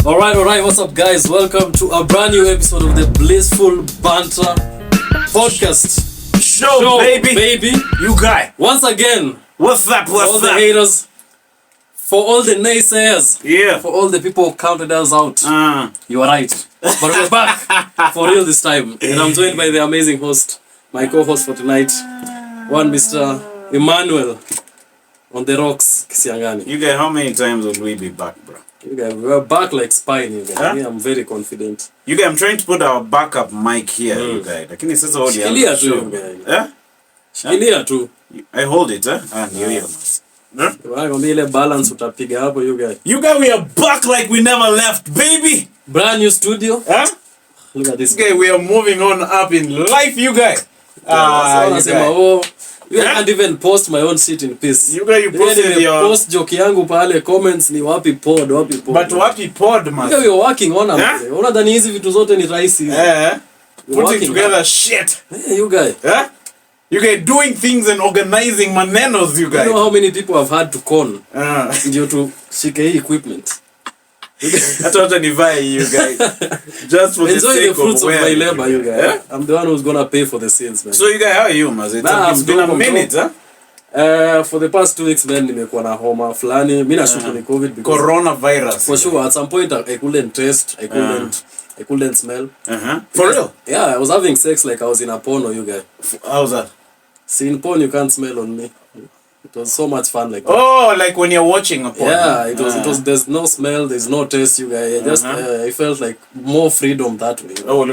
Alright, what's up guys? Welcome to a brand new episode of the Blissful Banter podcast. Show baby. You guy. Once again, What's up? all the haters, for all the naysayers, Yeah. for all the people who counted us out, you are right. But we're back for real this time. And I'm joined by the amazing host, my co-host for tonight, one Mr. Emmanuel on the rocks, Kisiangani. You guy, how many times will we be back, bro? You guys, we're back like spine, you guys. Huh? Yeah, I'm very confident. You guy, I'm trying to put our backup mic here, you guy. Lakini sasa all Shikilia the tu, you guys. Eh? Shikilia tu. I hold it, eh? And you hear. Kwambia ile balance utapiga hapo, you guys. You guy, we are back like we never left, baby. Brand new studio. Huh? Look at this This guy, we are moving on up in life, you guy. You guy. You can't even post my own shit in peace. You guy, you posted your... post joke yangu pale, comments ni wapi pod. But wapi pod, man? You are working on them. Unadhani hizi vitu zote ni rahisi. Putting together shit. Hey, you guys. You guys doing things and organizing manenos, you guys. You know how many people have had to con ndio to shike hii equipment. Hata wacha nivae you guys. Just for the enjoy sake the fruits of my labor, you guys. Yeah? I'm the one who's gonna pay for the sins, man. So you guys, how are you, man? It's been a minute, huh? For the past 2 weeks, man, nimekuwa na homa fulani. Mimi nashuku ni COVID because coronavirus. For sure, at some point I couldn't taste, I couldn't smell. For real? Yeah, I was having sex like I was in a porno, you guys. How's that? See, in porn you can't smell on me. It was so much fun like that. Oh, like when you're watching a porn. Yeah, it was there's no smell, there's no taste, you guys. I felt like more freedom that way. Oh,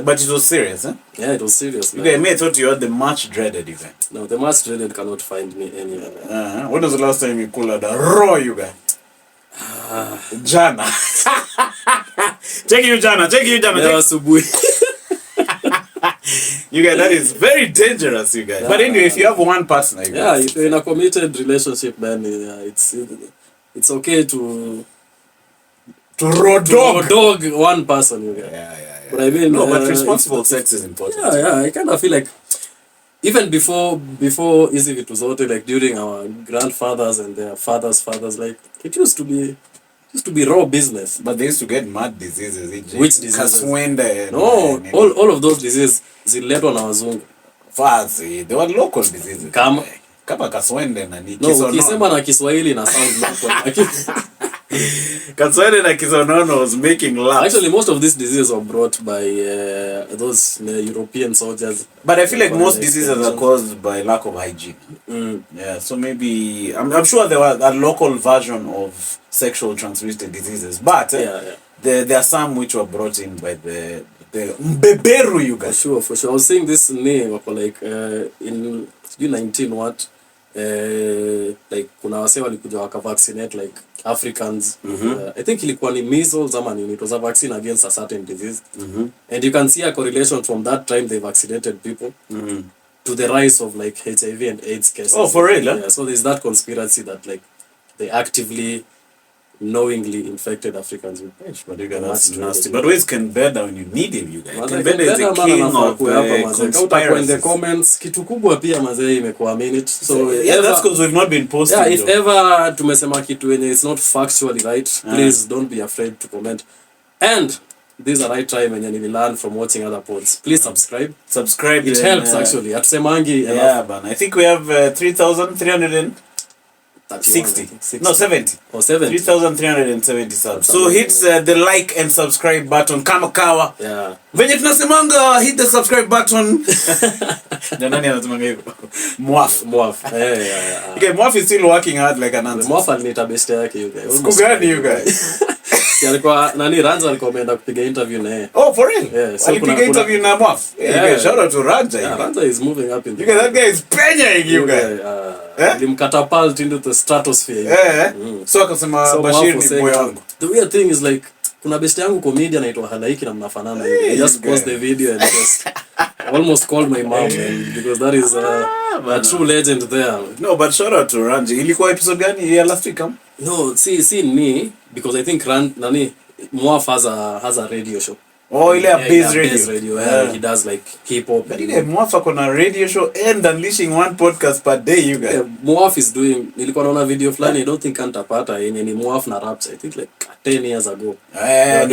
but it was serious, huh? Yeah, it was serious, man. You guys, I thought you had the much dreaded event. No, the much dreaded cannot find me anywhere. When was the last time you pulled out a raw, you guys? Jana. Check you, Jana. Yeah, asubuhi. You guys, that is very dangerous, you guys. But anyway, if you have one partner, you guys. If you're in a committed relationship, man, it's okay to raw dog one person, you guys. Yeah. But I mean, but responsible sex is important. Yeah. I kind of feel like even before easy vitu zote, like during our grandfathers and their fathers, like it used to be raw business. But they used to get mad diseases. Which diseases? Kaswende. No, all of those diseases ziletwa na wazungu. Fasi, they were local diseases. Kama kaswende na ni kisonono. No, ukisema na Kiswahili na sound local. Kaswende na kisonono was making laugh. Actually, most of these diseases were brought by those European soldiers. But I feel like most diseases are caused by lack of hygiene. Yeah, so maybe I'm sure there was a local version of sexual transmitted diseases, but there are some which were brought in by the mbeberu, you guys. For sure. I was saying this name like in 19 what like kuna wase walikuja waka vaccinate like Africans. I think ilikuwa ni measles ama nini. It was a vaccine against a certain disease. And you can see a correlation from that time they vaccinated people to the rise of like HIV and AIDS cases. Oh, for real? Yeah, so there's that conspiracy that like they actively knowingly infected Africans with AIDS. But you guys, that's nasty. But where's Ken Beda when you need him, you guys? Ken Beda is the king of conspiracies. In the comments, kitu kubwa pia mazee imekuwa minute. So yeah, that's because we've not been posting. Yeah, if ever tumesema kitu wenye it's not factually right, please don't be afraid to comment. And this is the right time when you learn from watching other pods. Please subscribe. It helps actually. Atusemangi enough. Yeah, man. I think we have 3,360. No, 70. Or 70. 3,370 subs. So hit the like and subscribe button. Kama kawa. Yeah. Venye tunasemanga, hit the subscribe button. Nani anasemanga hivyo? Mwaf. Yeah. Okay, Mwaf is still working hard like an ant. Mwaf alinita best yake you guys. Siku gani you guys? Alikuwa Ranza alikuwa ameenda kupiga interview na yeye. Oh, for real? Yeah. So alipiga interview na Mwaf. Yeah. Shout out to Ranza. Yeah, Ranza is moving up in the... You guys, that guy is penying you guys. Limcatapult into the stratosphere. Yeah. So akasema Bashir ni boy wangu. The weird thing is like kuna best yangu comedian anaitwa Halaiki na mnafanana. I just post the video and just almost called my mom because that is a true legend there. No, but shout out to Ranji. Ilikuwa episode gani ya last week? No, see me because I think Mwaf has a radio show. Oh, ile base radio. Base radio. Yeah. He does like hip hop. But ile Mwaf on a radio show and unleashing one podcast per day, you guys. Yeah, Mwaf is doing. Nilikuwa naona video fulani. I don't think antapata yenye ni Mwaf na Raps. I think like 10 years ago. Yeah.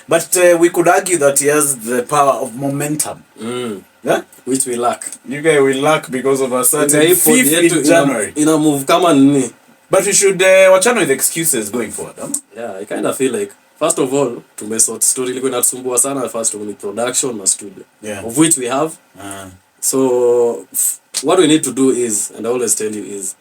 But we could argue that he has the power of momentum. Yeah? Which we lack. You guys will lack because of a certain 5th in January. In a move kama nini. But we should watch out with excuses going forward. Huh? Yeah, I kind of feel like, first of all, tumesort story ilikuwa inatusumbua sana first of all production na studio. Yeah. Of which we have. So what we need to do is, and I always tell you is,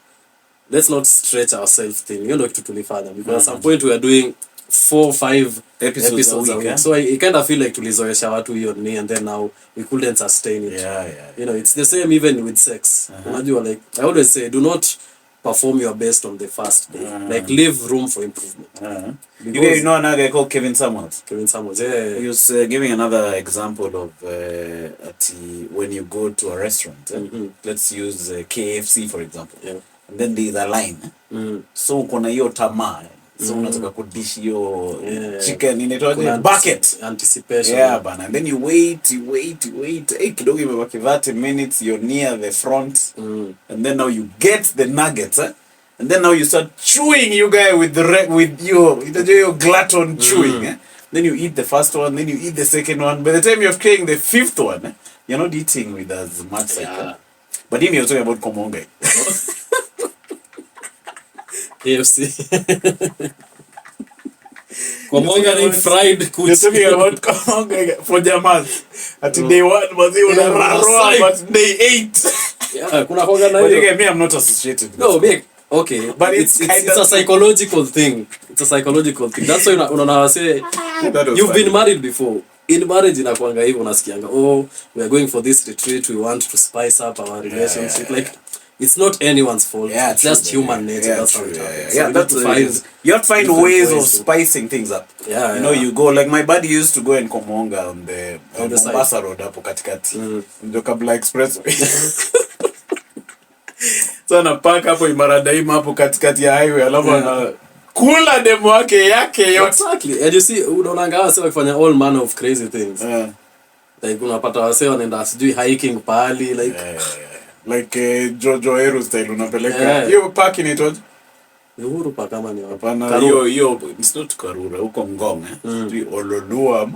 let's not stretch ourselves thin. You know kitu tulifanya because at some point we are doing 4-5 episodes a week. So I kind of feel like tulizoesha watu hiyo ni, and then now we couldn't sustain it. Yeah. You know, it's the same even with sex. Unajua, like I always say, do not perform your best on the first day. Like leave room for improvement. You know another guy called Kevin Samuels. Yeah. He was giving another example of when you go to a restaurant. Let's use KFC for example. Yeah. And then there's a line. So kuna hiyo tamaa. So unataka kudish hiyo chicken inaitwaje bucket anticipation. Yeah bana, and then you wait. Hey, kidogo imebaki 30 minutes, you're near the front. And then now you get the nuggets, and then now you start chewing, you guy, with your glutton chewing. Then you eat the first one, then you eat the second one. By the time you're clearing the 5th one, you're not eating with as much cycle. But then you're talking about Komonga. KFC. Komonga ni fried kuchi. You're talking about Komonga for Jamal. At day 1, but they would have but day 8. Yeah, kuna koga na hiyo. But me, I'm not associated with no, big. Okay, but it's a psychological thing. It's a psychological thing. That's why unaona say you've been married before. In marriage inakuanga hivyo unasikianga, oh, we are going for this retreat, we want to spice up our relationship. Like it's not anyone's fault. Yeah, it's just human nature. That's how it happens. Yeah, that's you have to find ways of spicing things up. Yeah, you know, you go like my buddy used to go in Komonga on the Mombasa Road hapo katikati. Ndio kabla expressway. So anapark hapo Imara Daima hapo katikati ya highway alafu ana kula demo yake yote. Exactly. And you see unaona wase wakifanya all manner of crazy things. Like unapata wase wanaenda sijui hiking pali like like Jojo Eru style unapeleka hiyo park inaitwaje? Uhuru Park kama ni hapa. Hapana, hiyo it's not Karura, huko Ngong Ololua.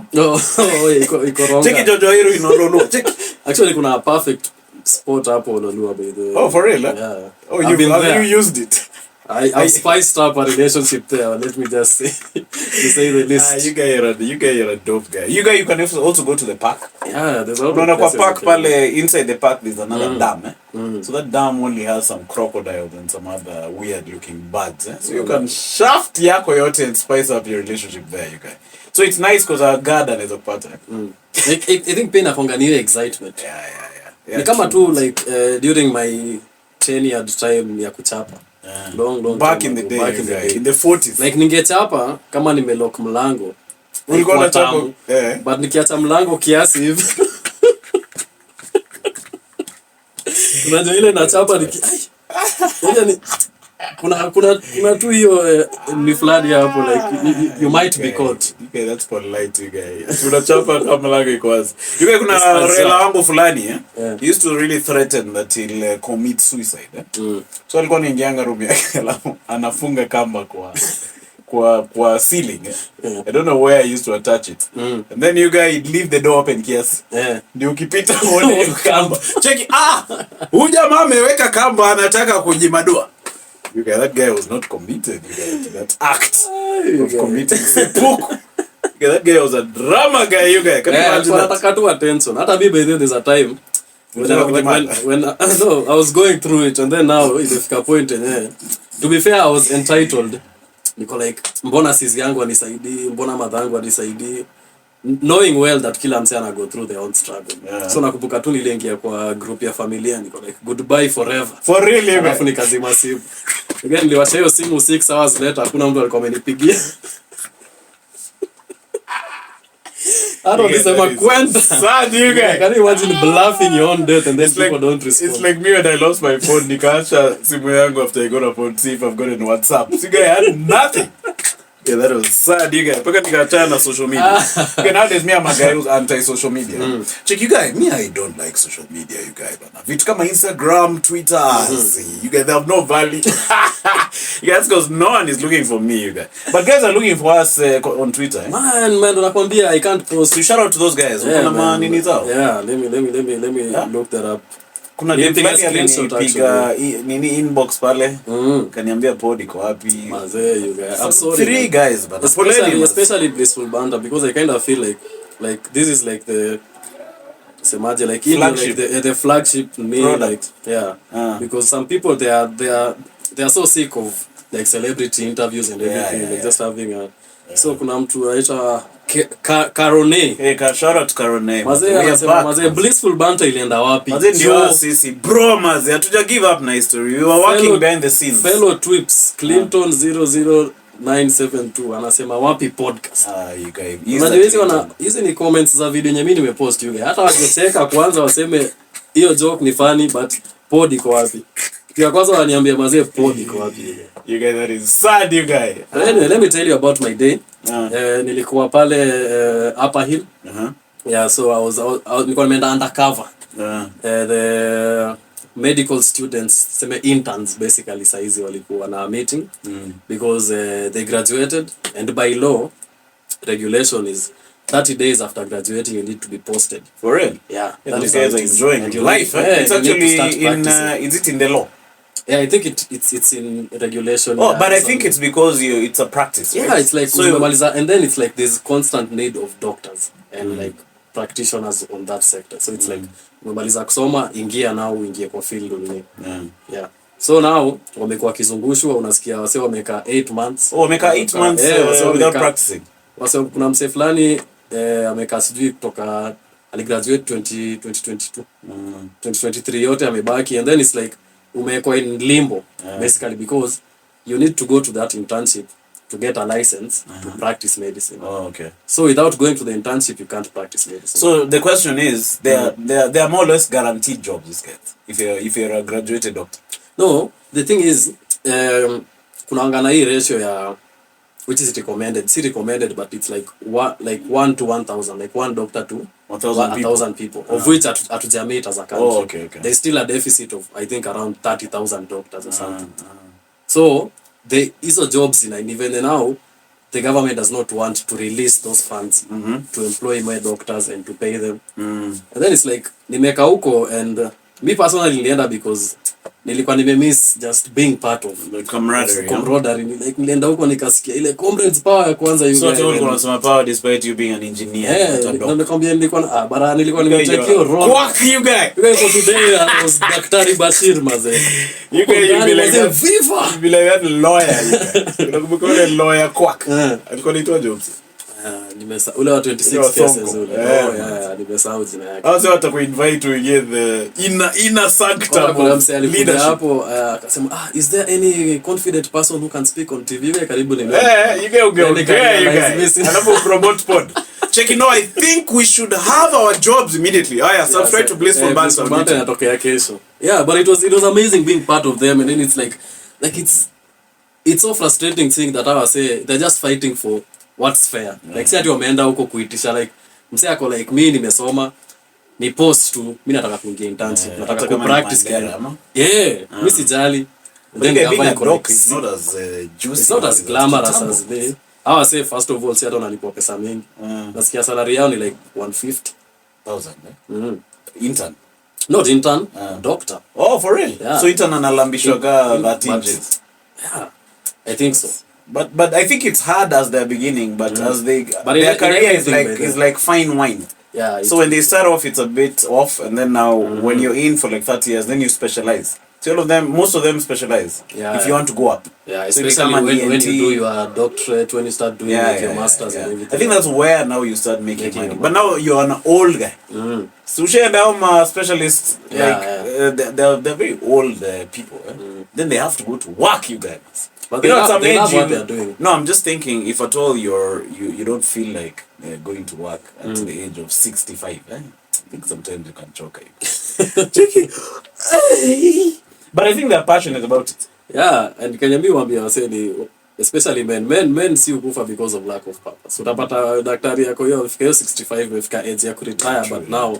Iko wrong. Check Jojo Eru in Ololua. Check. Actually kuna perfect spot hapo Ololua by the way. Oh, for real? Yeah. Oh, you used it. I've spiced up a relationship there. Let me just say, to say the least. You guys are a dope guy. You can also go to the park. Yeah, there's always a park pale. Inside the park there's another dam. So that dam only has some crocodiles and some other weird looking birds. So you can shaft yako yote and spice up your relationship there, you guys. So it's nice because our garden is a part. I think pain akonga ni excitement. Yeah. Ni kama tu like during my 10-year time ya kuchapa. Long back in the day, in the 40s. Like ningechapa kama nimelock mlango. Ulikuwa unachapa but nikiacha mlango kiasi hivi. Unajua ile nachapa yani kuna tu hiyo ni flood hapo like you might be caught. Okay, that's polite guy. Unachapa kama mlango iko wazi. Yuko kuna rela wangu fulani he used to really threaten that he'll commit suicide. So alikuwa anaingianga room yake alafu anafunga kamba kwa ceiling. I don't know where I used to attach it. And then you guys leave the door open kiasi. Ndio ukipita uone kamba. Check huyu jamaa ameweka kamba anataka kujimadua. You guys, that guy was not committed to that act of committing seppuku. That guy was a drama guy, you guys. Can you imagine that? Nataka tu attention. Hata mimi there's a time when no, I was going through it and then now ilifika point to be fair I was entitled. Niko like mbona sisi yangu anisaidii, mbona madhangu anisaidii, knowing well that kila mse ana go through their own struggle. So nakumbuka tu niliingia kwa group ya familia niko like goodbye forever. For real even. Alafu nikazima simu. Again niliwasha hiyo simu 6 hours later hakuna mtu alikuwa amenipigia. I don't nisema kwenda. Sad you guys. Can you imagine bluffing your own death and then people don't respond? It's like me when I lost my phone. Nikaacha simu yangu after I got a phone, see if I've got it on WhatsApp. So you guys had nothing. Yeah, that was sad, you guys. Paka nikachana na social media. Okay, nowadays me I'm a guy who's anti-social media. Check, you guys, me I don't like social media, you guys. Vitu kama Instagram, Twitter, you guys, they have no value. You guys, because no one is looking for me, you guys. But guys are looking for us on Twitter. Eh? Man, nakwambia I can't post. So shout out to those guys. Yeah, let me look that up. Kuna dem fulani alinipiga nini inbox pale kaniambia pod iko wapi mazee you guys. I'm sorry 3 guys but especially Blissful Banter because I kind of feel like this is like the semaje like flagship. Like the flagship me like because some people they are so sick of like celebrity interviews and everything like just having a so kuna mtu anaitwa Karone. Shout out to Karone. Mazee Blissful Banter ilienda wapi? Mazee ndio sisi bro mazee hatuja give up na history. We were working behind the scenes. Fellow Twips Clinton 00972 anasema wapi podcast. You guys. Hizi ni comments za video yenye mimi nimepost you guys. Hata wakicheka kwanza waseme hiyo joke ni funny but pod iko wapi? Kia kwanza waniambia mazee pod iko wapi? You guys, that is sad, you guys. Anyway, let me tell you about my day. Nilikuwa pale Upper Hill. Yeah, so I was nilikuwa nimeenda undercover. The medical students, sema interns basically saizi walikuwa na meeting because they graduated and by law regulation is 30 days after graduating you need to be posted. For real? Yeah. That is enjoying life. It's actually is it in the law? Yeah, I think it's in regulation. Oh, but I think it's because it's a practice. Yeah, right? It's like so and then it's like there's constant need of doctors and like practitioners on that sector. So it's like umemaliza kusoma ingia now uingie kwa field ni. Yeah. So now wamekuwa kizungushwa unasikia wase wamekaa 8 months. Oh, wamekaa 8 months without practicing. Wase kuna mse fulani amekaa sijui kutoka aligraduate 2022. 2023 yote amebaki and then it's like umekuwa in limbo basically because you need to go to that internship to get a license to practice medicine. Oh, okay. So without going to the internship you can't practice medicine. So the question is they are more or less guaranteed jobs this guys if you're a graduated doctor. No, the thing is kunaangana hii ratio ya which is recommended but it's like 1 to 1000 like one doctor to 1000 people of which atujamate as a country. Oh, okay. There's still a deficit of I think around 30,000 doctors or something. So hizo jobs and even now the government does not want to release those funds to employ more doctors and to pay them. And then it's like nimeka huko and me personally nilienda because nilikuwa nimemiss just being part of the camaraderie. Like nilienda huko nikasikia ile comrades power ya kwanza you guys. So you unasema power despite you being an engineer. Yeah, nakwambia nilikuwa nimecheckio role. Quack you guys. For today I was Daktari Bashir mazee. You guys be like viva. You be like that lawyer. Unakumbuka ile lawyer quack. Alikuwa anaitwa jobs. Ule wa 26 cases ule. Nimesahau jina yake. Hao watu kuinvite to get the inner sanctum of leadership. Hapo akasema is there any confident person who can speak on TV? Karibu ni you guys. Anapo promote pod. Check it now. I think we should have our jobs immediately. Subscribe to Blissful Banter. Banter inatokea kesho. Yeah, but it was amazing being part of them and then it's like it's so frustrating seeing that I say they're just fighting for what's fair. Like si ati wameenda huko kuitisha like mse ako like mimi nimesoma ni post tu mimi nataka kuingia internship nataka ku practice care. Mimi sijali. Then it's not as juicy. It's not as glamorous as they. I say first of all si ata unalipwa pesa mingi. Nasikia salary yao ni like 150,000. Intern. Not intern, doctor. Oh, for real? Yeah. So intern analambishwa ka that inches. Yeah. I think so. But I think it's hard as their beginning, but as their career is like fine wine. Yeah. So when they start off, it's a bit off, and then now when you're in for like 30 years, then you specialize. So most of them specialize. Yeah. If you want to go up. Yeah. Especially when you do your doctorate, when you start doing your masters and everything. I think that's where now you start making money. But now you're an old guy. So and specialists they're very old people. Then they have to go to work, you guys. But they love what they're doing. No, I'm just thinking if at all you don't feel like going to work at the age of 65. I think sometimes you can choke. But I think they're passionate about it. Yeah, and can you wambia waseni especially men si ukufa because of lack of purpose. Utapata daktari yako hiyo afika 65 amefika age ya retire, but now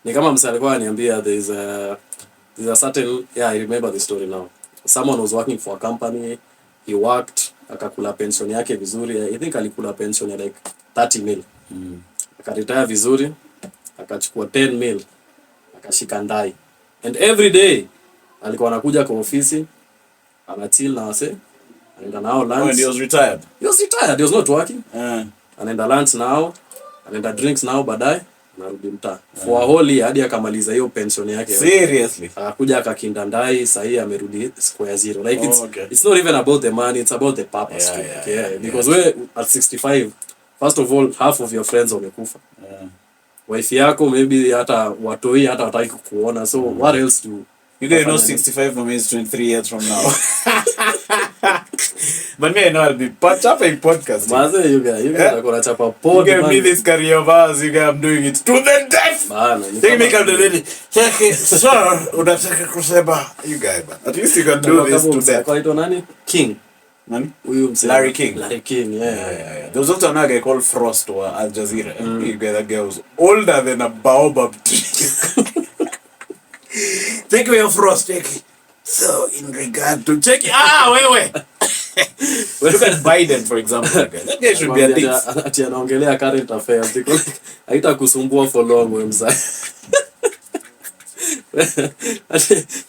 ni kama msee alikuwa ananiambia there's a certain, I remember the story now. Someone was working for a company, he worked, akakula pension yake vizuri. I think alikula pension ya like 30 mil. Akaretire vizuri, akachukua 10 mil, akashika ndai. And every day alikuwa anakuja kwa ofisi, anachill na wase, anaenda nao lunch. When he was retired? He was not working. Anaenda lunch nao, anaenda drinks nao, baadaye anarudi mtaa. For a whole year hadi akamaliza hiyo pension yake. Seriously? Akakuja akakinda ndai, sahi amerudi square zero. Like it's not even about the money, it's about the purpose. Because we at 65, first of all, half of your friends wamekufa. Wife yako maybe hata watoi hata wataki kukuona. So what else do you guys know 65 for me is 23 years from now. But me, I know I'll be chopping podcast. Maze, you guys are gonna chop a pod. You give me this career of ours, you guys, I'm doing it to the death. Take me come to the lady. Check it, sir. Unataka kusema, you guys, man. At least you can do this to death. Kwa ito nani? King. Nani? Larry King, yeah. There was also another guy called Frost or Al Jazeera. That guy was older than a baobab tree. Take away your Frost, take it. So, in regard to check it. Wait. Look at Biden, for example. That guy should be a thing. Ati anaongelea current affairs. Haita kusumbua for long, we mzai.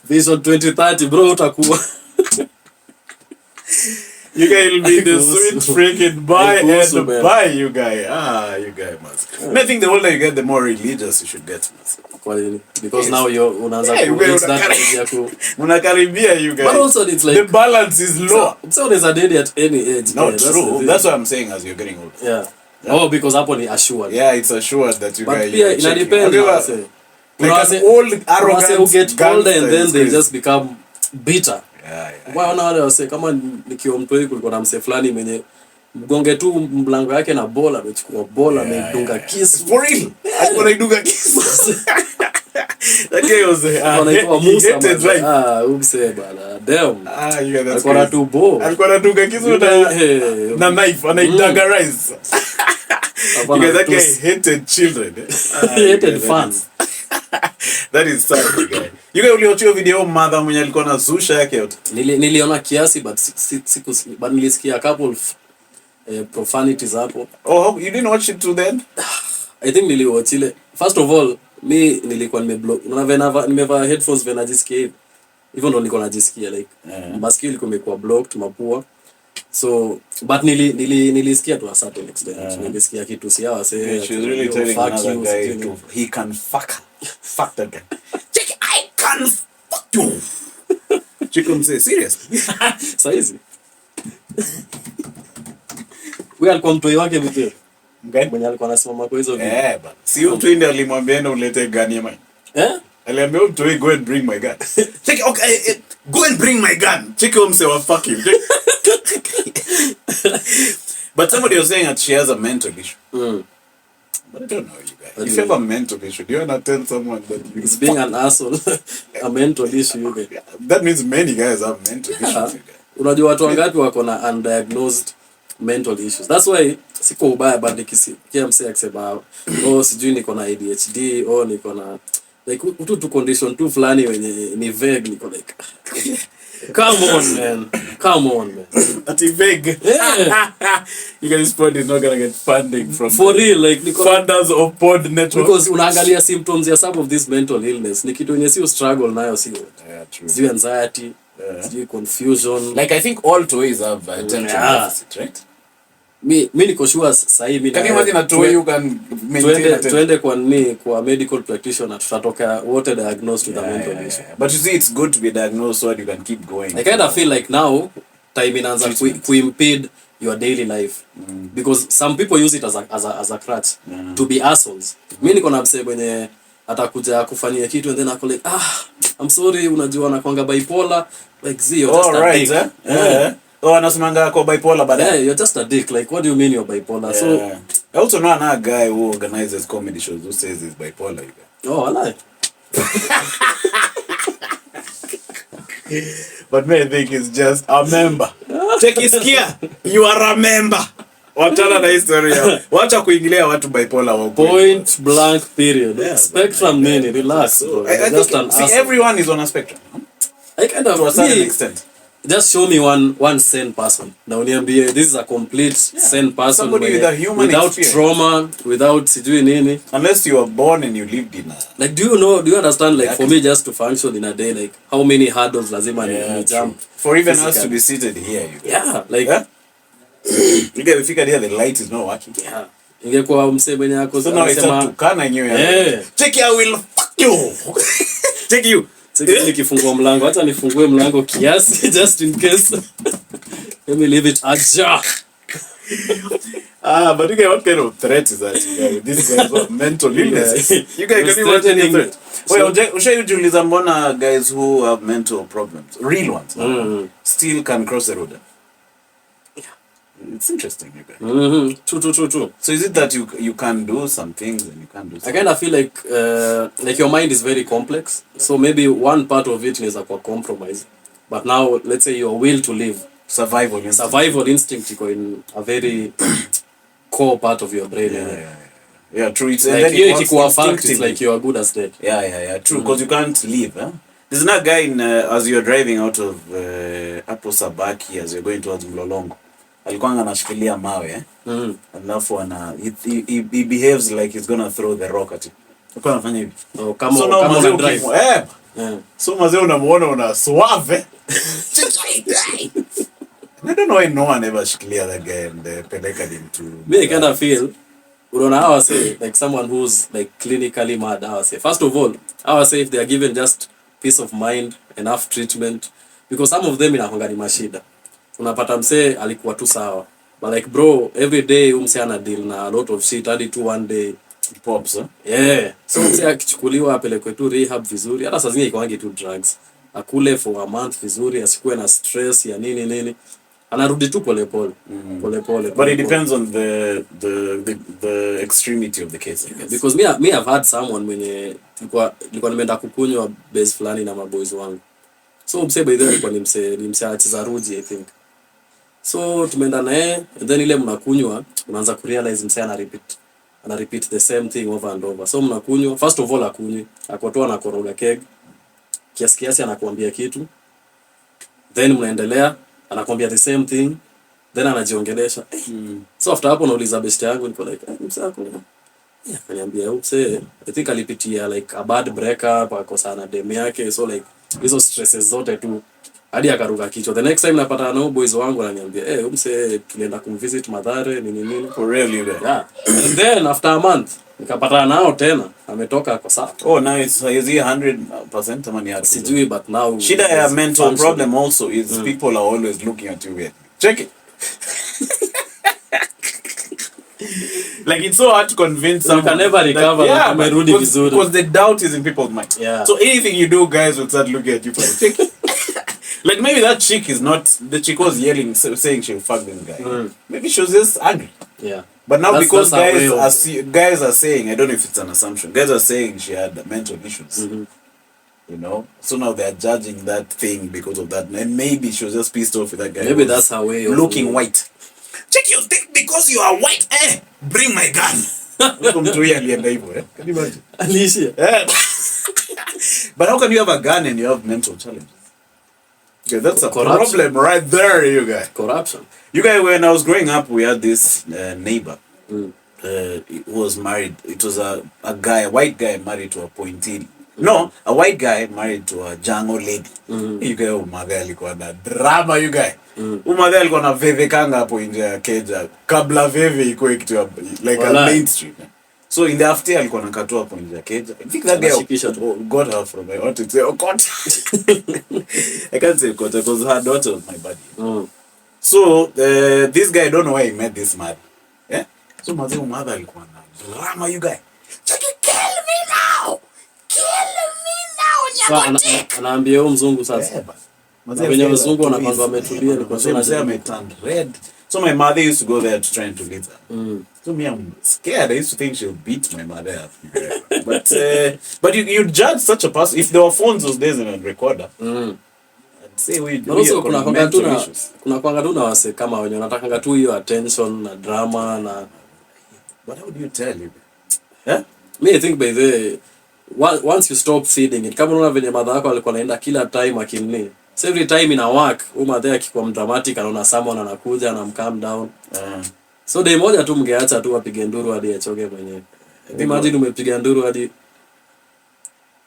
Vision 2030, bro, utakuwa. You guys will be the sweet freaking buy and buy, you guys. You guys must. I think the older you get, the more religious you should get. Because now you're unaanza unakaribia, you guys. But also it's like the balance is low. So there's a dead at any age. Not true. That's what I'm saying as you're getting older. Yeah. Oh, because hapo ni assured. Yeah, it's assured that you guys. But yeah, it depends. Like an old arrogant who get older and then they just become bitter. Wana wale wase kama nikiwa mtoi kulikuwa na mse fulani mwenye mgonge tu mlango yake na bola, amechukua bola ameidunga kisu. For real? Alikuwa anaidunga kisu. That guy was hated life. Umse bana. Damn. You guys, alikuwa na tu bo. Alikuwa anadunga kisu na knife, anaidagarize. Because that guy hated children. He hated fans. That is sad, guy. You guys uliochio video mother mwenye alikuwa na zusha yake yote. Niliona kiasi but but nilisikia a couple profanities hapo. Oh, you didn't watch it to the end? I think niliwatch ile. First of all, nilikuwa nimeblock. Nimevaa headphones vena jisikia hivi. Even ndo nilikuwa najisikia like masikio ilikuwa imekuwa blocked mapua. So but nilisikia to a certain extent. Nilisikia kitu siawa say she was really telling another guy to he can fuck that guy. Check, I can fuck you. Chicken say serious. Saizi. Wewe alikuwa mtoi wake vipi? Mwenye alikuwa anasimama kwa hizo video. But si mtu ndiye alimwambia enda ulete gun ya mine. Aliambia mtu go and bring my gun. Check, okay, go and bring my gun. Check mse wa fucking. But somebody was saying that she has a mental issue. But I don't know, you guys. If you have a mental issue, do you want to tell someone that it's being an asshole a mental issue, you guys? That means many guys have mental issues, you guys. Unajua watu wangapi wako na undiagnosed mental issues? That's why siko ubaya but nikisikia mse akisema sijui niko na ADHD niko na like tu condition tu fulani wenye ni vague, niko like come on man Ati vague. You guys pod is not gonna get funding from for real, like funders of pod network, because unaangalia symptoms ya some of this mental illness ni kitu yenye sio struggle nayo sio. True. Sio anxiety, sio confusion. Like I think all toys have attention deficit, right? Mi niko sure sahi mimi can you imagine a toy you can maintain tuende kwa medical practitioner tutatoka wote diagnosed with a mental issue. But you see, it's good to be diagnosed so that you can keep going. I kind of feel like now time inaanza impede your daily life because some people use it as a crutch to be assholes. Mimi niko na msee mwenye atakuja kufanyia kitu and then ako like I'm sorry, unajua nakwanga bipolar, like zio just a dick. Anasemanga kwa bipolar baadaye. Yeah, you're just a dick. Like, what do you mean you're bipolar? So I also know another guy who organizes comedy shows who says he's bipolar. Oh, I like. But me, I think he's just a member. Take isikia. You are a member. Wachana na historia. Wacha kuingilia watu bipolar wa point blank period. Yeah, spectrum nini, relax. So, I think, see, everyone is on a spectrum. I kind of, to a certain extent. Just show me one sane person. Na uniambie this is a complete sane person. Somebody with a human without experience. trauma, without sijui nini. Unless you were born and you lived in a... Like, do you understand, like, for me just to function in a day, like, how many hurdles lazima ni jump? For even us to be seated here, you guys. Yeah, like... Yeah? You guys figured here the light is not working. Yeah. Ingekuwa mse mwenye yako so now it's up to kana nyewe. Check I will fuck you. Check you. Nikifungua mlango hata nifungue mlango kiasi just in case. Let me leave it ajar. But you guys, what kind of threat is that? This guy is mental illness. You guys can imagine a threat. Wait, ushajiuliza mbona guys who have mental problems, real ones, still can cross the road? It's interesting, you guys. True. So is it that you can do some things and you can't do some? I kind of feel like your mind is very complex. So maybe one part of it is a compromise. But now, let's say your will to live. Survival instinct in a very core part of your brain. Yeah, true. It's like it's like you are good as dead. Yeah. True, because you can't leave. Huh? There's another guy as you're driving out of Apple Sabaki as you're going towards Mlolongo. Alikuwa anashikilia mawe alafu he behaves like he's gonna throw the rock at you. Alikuwa anafanya hivi. Kama drive. So mazee unamuona una suave. I don't know why no one ever shikilia that guy and peleka him to... Me kind of feel, unaona how I say, like someone who's like clinically mad, how I say. First of all, how I say if they are given just peace of mind, enough treatment, because some of them inakuanga ni mashida. Unapata mse alikuwa tu sawa. But like bro, every day mse ana deal na a lot of shit, hadi tu one day pops, huh? Yeah. So mse akichukuliwa apelekwe tu rehab vizuri, hata saa zingine ikawangi tu drugs. Akule for a month vizuri, asikuwe na stress ya nini. Anarudi tu pole pole. But it depends on the extremity of the case, I guess. Because me I've had someone mwenye nilikuwa nimeenda kukunywa base fulani na maboys wangu. So mse by the way alikuwa ni mse acheza ruji, I think. So tumeenda naye and then ile mnakunywa unaanza kurealize mse ana repeat the same thing over and over. So mnakunywa, first of all akunywi, akotoa na koroga keg. Kiasi anakuambia kitu. Then mnaendelea anakuambia the same thing, then anajiongelesha. So after hapo nauliza best yangu niko like mse wako akaniambia mse I think alipitia like a bad breakup, akosana dem yake, so like hizo stresses zote tu hadi akaruka kichwa. The next time napata na boys wangu ananiambia mse tulienda kumvisit Madhare nini. For real you guys? Yeah. And then after a month nikapata nao tena ametoka kwa sawa. Oh nice. Is he 100% ama ni sijui, but now shida ya mental problem also is people are always looking at you weird. Check it. Like it's so hard to convince someone. You can never recover that umerudi vizuri. Because the doubt is in people's mind. Yeah. So anything you do, guys will start looking at you for check it. Like maybe that chick is not, the chick was yelling saying she'll fuck this guy. Maybe she was just angry. Yeah. But now because guys are saying, I don't know if it's an assumption, guys are saying she had mental issues. You know, so now they're judging that thing because of that, and maybe she was just pissed off with that guy. Maybe that's her way of looking white. Check, you think because you are white, bring my gun. Can you imagine? Alicia. But how can you have a gun and you have mental challenges? Okay, that's a problem right there, you guys. Corruption. You guys, when I was growing up, we had this neighbor who was married. It was a white guy married to a pointy. No, a white guy married to a Django lady. You guys, umaga alikuwa na drama, you guys. Umaga alikuwa na veve kanga hapo nje ya keja. Kabla veve ikuwe kitu like a mainstream. So in the after alikuwa nakatoa hapo nje ya keja. I think that guy got her from, I want to say, I can't say got her because her daughter was my buddy. So this guy, I don't know where he met this man. Yeah? So mazi umaga alikuwa na drama, you guys. Kill me now! Anaambia huyo mzungu sasa. Wenye mzungu wanakwambia ametulia ni kwa sababu ameturned red. So my mother used to go there to try and to lead her. So me, I'm scared. I used to think she'll beat my mother. But you judge such a person. If there were phones those days and a recorder, I'd say we also kuna kwanga tu na wase kama wenye wanataka tu hiyo attention na drama na but how do you tell you? Yeah? Me I think by the once you stop feeding it, kama unaona venye mother yako alikuwa anaenda kila time akimni, so every time ina work mother akikuwa dramatic anaona someone anakuja na calm down. So day moja tu mngeacha tu apige nduru hadi achoke mwenyewe. Imagine umepiga nduru hadi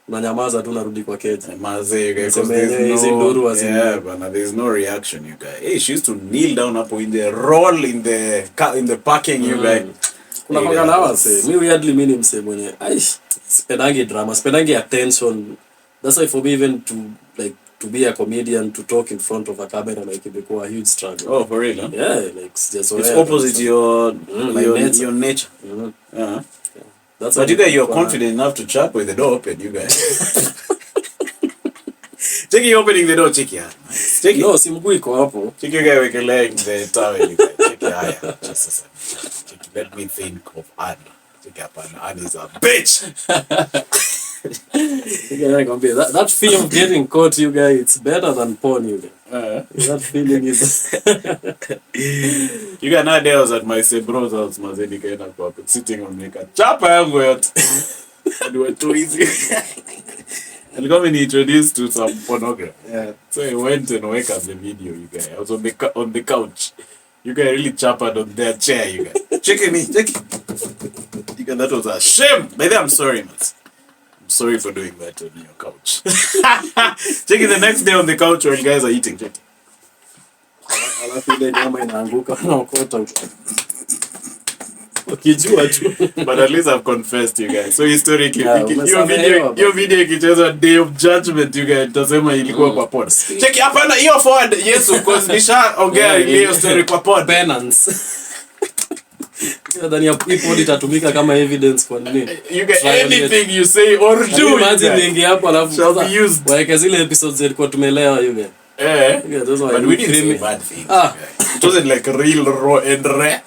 unanyamaza tu narudi kwa keja. Mazee guys, yeah, but there's no reaction you guys. Hey, she used to kneel down hapo in the roll in the parking you guys. Kuna panga na wase. Me weirdly mimi mse mwenye. Sipendangi drama, sipendangi attention. That's why for me even to be a comedian, to talk in front of a camera, like it became a huge struggle. Oh, for real? Huh? Yeah, like it's opposite your nature. Yeah. That's but you guys, you're confident enough to chat with the door open, you guys. Check you opening the door, check ya. Check no, si mguu iko hapo. Check you guys with leg the towel, you guys. Check ya haya. Just let me think of Anne. Check ya Anne is a bitch. That feeling of getting caught, you guys, it's better than porn, you guys. That feeling is. You guys, nowadays I was at my bros house, mazeni kaenda kwa sitting on me, chapa yangu yote. And we were too easy. And got me introduced to some pornography. Yeah. So I went and wake up the video, you guys. I was on the couch. You guys really chappered on their chair, you guys. Check it. You guys, that was a shame. By the way, I'm sorry, man. I'm sorry for doing that on your couch. Check it the next day on the couch when you guys are eating. Check it. Alafu ile nyama inaanguka na ukota. Ukijua tu. But at least I've confessed, you guys. So historic. Your video ikicheza Day of Judgment, you guys. Tasema ilikuwa kwa pod. Check hapana hiyo forward. Yes, because nishaongea hiyo story kwa pod. Penance. Ndani ya people itatumika kama evidence kwa nini? You get anything you say or do. Imagine ningi hapo alafu waeke zile episodes zilikuwa tumelewa you get. Yeah, those but we didn't say bad things. It wasn't like real raw and rare.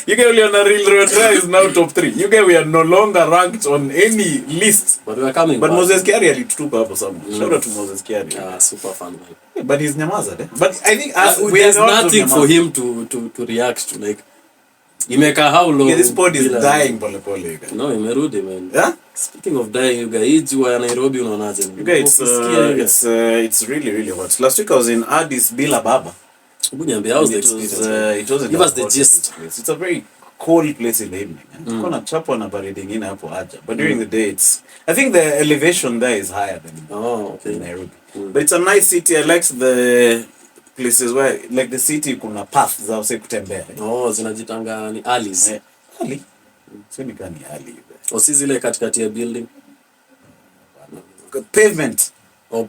You guys, we are on a real raw and rare is now top 3. You guys, we are no longer ranked on any list. But we are coming. But Moses Kiari alitutupa hapo somewhere. Shout out to Moses Kiari. Super fun man. Yeah, but he's nyamaza there. But I think there's nothing for him to react to, like. Imeka how long? Yeah, this pod is dying pole. No, imerudi man. Yeah? Speaking of dying, you guys, hii jua ya Nairobi unaonaje? You guys, it's really hot. Last week I was in Addis Bila Baba. Bunyambi, how was the experience? It wasn't. Give us the gist. It's a very cold place in the evening. Kuna chapo na baridi ngine hapo aja. But during the day I think the elevation there is higher than in Nairobi. But it's a nice city. I like the places where like the city kuna paths za usai kutembea. Zinajitanga ni alleys. Alley? Sio kani alley. O si zile katikati ya building. Pavement. So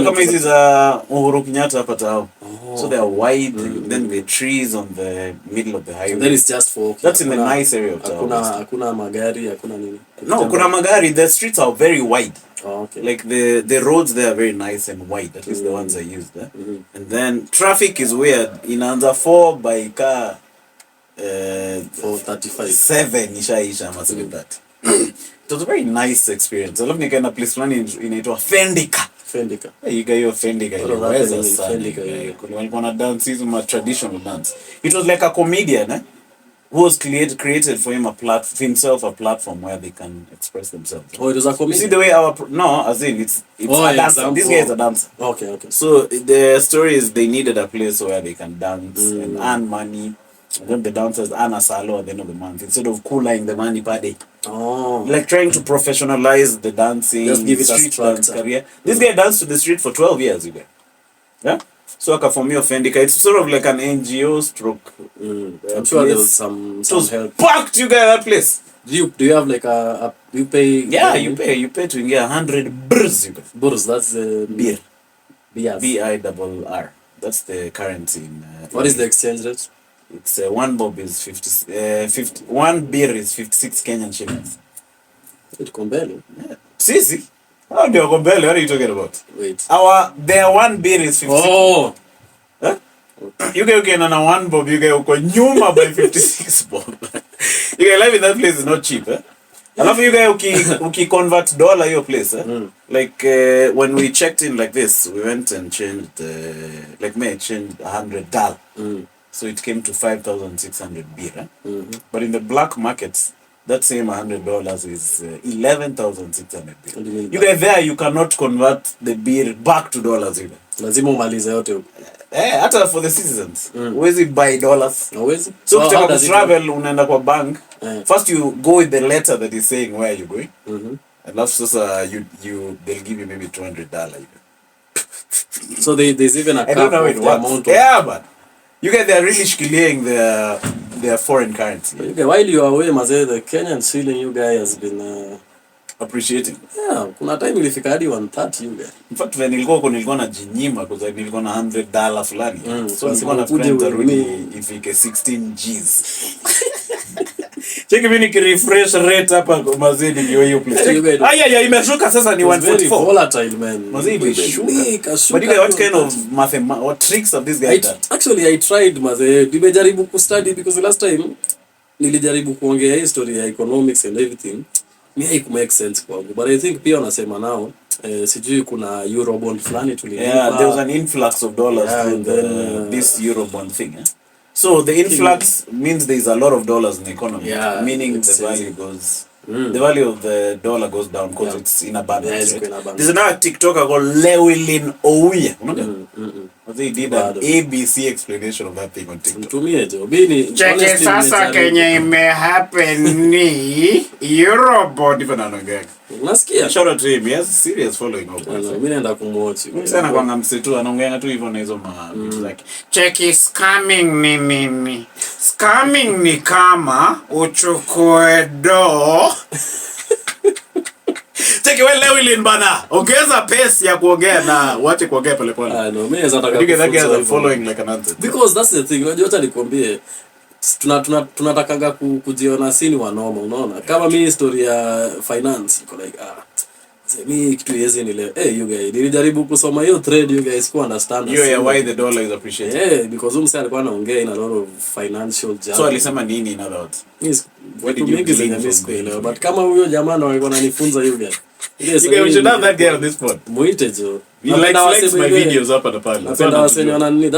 kama hizi za Uhuru Kenyatta hapa tao. So they are wide, then the trees on the middle of the highway. That is just for That's in the nice area of town. Hakuna magari, hakuna nini. No, kuna magari. The streets are very wide. Okay. Like the roads there are very nice and wide. At least the ones I used. And then traffic is weird. Inaanza 4 by car 4:35. 7 ishaisha must that. It was a very nice experience. I love nikaenda place fulani inaitwa Fendika. You got your Fendika. Kuna walikuwa na dance hizo ma traditional dance. It was like a comedian, who was created for him himself a platform where they can express themselves. Oh, it was a comedian. You see the way as in it's a dancer. This guy is a dancer. Okay. So the story is they needed a place where they can dance and earn money. And then the dancers earn a salary at the end of the month instead of cooling the money per day. Like trying to professionalize the dancing, just give it street dance career. This guy danced to the street for 12 years, you guys. Yeah? So for me, Fendika, it's sort of like an NGO stroke. I'm sure there was some help. Packed, you guys, that place. Do you have like you pay? Yeah, you pay to get 100 brrs, you guys. Brrs, that's beer. BIRR. That's the currency in. What is the exchange rate? It's one bob is 50. One beer is 56 Kenyan shillings. It kombele. Yeah. Sisi. How do you kombele? What are you talking about? Wait. Their one beer is 56. Oh. Huh? You get na one bob. You get uko nyuma by 56 bob. You get life in that place is not cheap. Alafu you guys convert dollar your place, like when we checked in like this, we went and changed like me changed $100. So it came to 5,600 birr. But in the black markets, that same $100 is 11,600 birr. You guys there, you cannot convert the birr back to dollars either. Lazima umalize yote huko. Hata for the citizens. Huwezi buy dollars. Huwezi. So ukitaka travel unaenda kwa bank. First you go with the letter that is saying where you're going. And after they'll give you maybe $200 even. So there's even a cap of the amount of... Yeah, but you guys, they are really shikiliing their foreign currency. Okay, while you are away, Maze, the Kenyan shilling you guys has been appreciating. Yeah, kuna time ilifika hadi 130 you guys. In fact, when nilikuwa na jinyima because nilikuwa na $100 fulani. So nilikuwa na friends arudi ifike 16 Gs. Cheki mimi nikirefresh rate hapa Maze ndio hiyo place. Aya imeshuka sasa ni 144. Very volatile man. Maze imeshuka. But you guys, what kind of what tricks have this guy done? Actually I tried Maze. Nimejaribu kustudy because the last time nilijaribu kuongea history ya economics and everything. Me it make sense kwangu. But I think pia wanasema now sijui kuna Eurobond fulani tulipa. Yeah, there was an influx of dollars to this Eurobond thing. So the influx means there is a lot of dollars in the economy, meaning the value goes. The value of the dollar goes down because it's in abundance. Yeah, right? There's another TikToker called Lewilin Ouye. They did an ABC explanation of that thing on TikTok. Cheke sasa kenye imehappen ni Eurobond even anongea. Unasikia? Shout out to him. He has serious following up. Mimi naenda kumwatch. Sana kwanga msetu anaongea tu hivyo na hizo vitu zake. Cheki scamming ni nini? Scamming ni kama uchukue do. Cheki wewe Lewilin bana. Ongeza pace ya kuongea na wache kuongea pole pole. No, mimi nataka following like an answer. Because that's the thing. Unajua hata nikwambie tunatakaga kujiona sini wanoma, unaona? Kama mimi story ya finance iko like mimi kitu yezi nile you guys nilijaribu kusoma hiyo trade you guys ku understand why the dollar is appreciating. Because umse alikuwa anaongea in a lot of financial jargon. So alisema nini in other words? What did you glean? But kama huyo jamaa ndo alikuwa ananifunza you guys. Yes, we should have that guy on this pod. Muite jo. You likes my videos up at the pad. That's